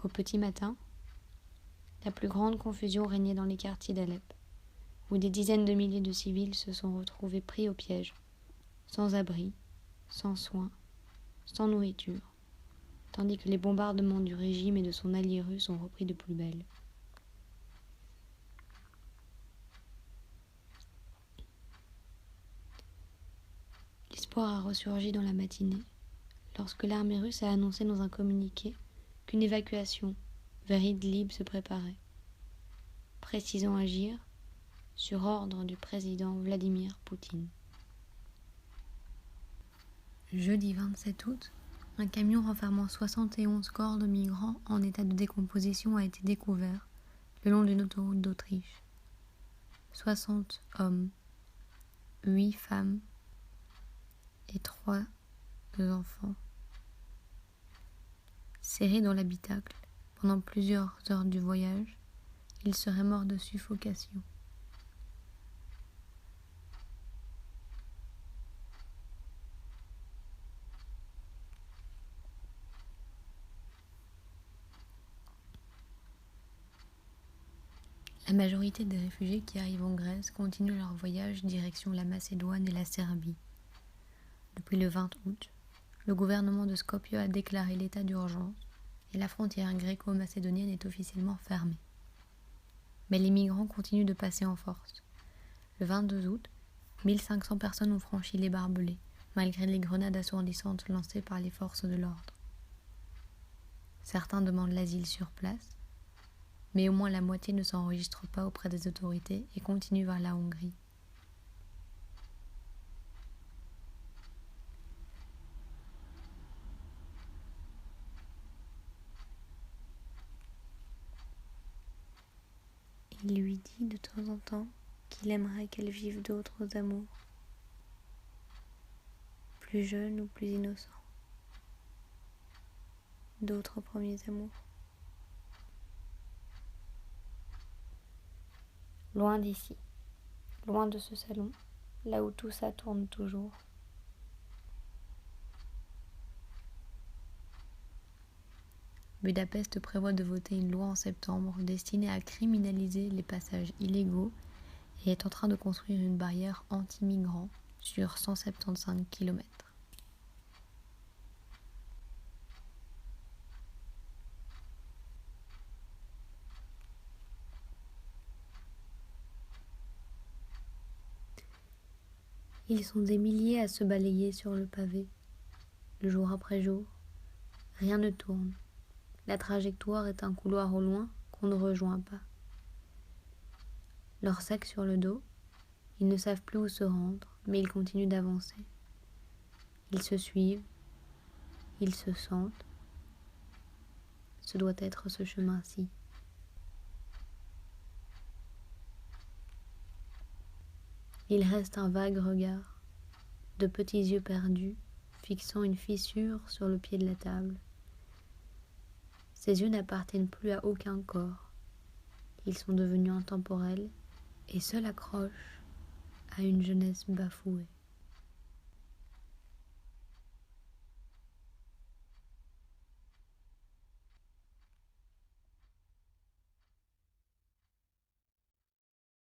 qu'au petit matin, la plus grande confusion régnait dans les quartiers d'Alep, où des dizaines de milliers de civils se sont retrouvés pris au piège, sans abri, sans soins, sans nourriture, tandis que les bombardements du régime et de son allié russe ont repris de plus belle. L'espoir a ressurgi dans la matinée, lorsque l'armée russe a annoncé dans un communiqué qu'une évacuation vers Idlib se préparait, précisant agir sur ordre du président Vladimir Poutine. Jeudi 27 août, un camion renfermant 71 corps de migrants en état de décomposition a été découvert le long d'une autoroute d'Autriche. 60 hommes, 8 femmes et 3 enfants. Serrés dans l'habitacle pendant plusieurs heures du voyage, ils seraient morts de suffocation. La majorité des réfugiés qui arrivent en Grèce continuent leur voyage direction la Macédoine et la Serbie. Depuis le 20 août, le gouvernement de Skopje a déclaré l'état d'urgence et la frontière gréco-macédonienne est officiellement fermée. Mais les migrants continuent de passer en force. Le 22 août, 1500 personnes ont franchi les barbelés, malgré les grenades assourdissantes lancées par les forces de l'ordre. Certains demandent l'asile sur place, mais au moins la moitié ne s'enregistre pas auprès des autorités et continue vers la Hongrie. Il lui dit de temps en temps qu'il aimerait qu'elle vive d'autres amours, plus jeunes ou plus innocents, d'autres premiers amours. Loin d'ici, loin de ce salon, là où tout ça tourne toujours. Budapest prévoit de voter une loi en septembre destinée à criminaliser les passages illégaux et est en train de construire une barrière anti-migrants sur 175 km. Ils sont des milliers à se balayer sur le pavé. Le jour après jour, rien ne tourne. La trajectoire est un couloir au loin qu'on ne rejoint pas. Leurs sacs sur le dos, ils ne savent plus où se rendre, mais ils continuent d'avancer. Ils se suivent, ils se sentent. Ce doit être ce chemin-ci. Il reste un vague regard, de petits yeux perdus, fixant une fissure sur le pied de la table. Ces yeux n'appartiennent plus à aucun corps. Ils sont devenus intemporels et seuls accrochent à une jeunesse bafouée.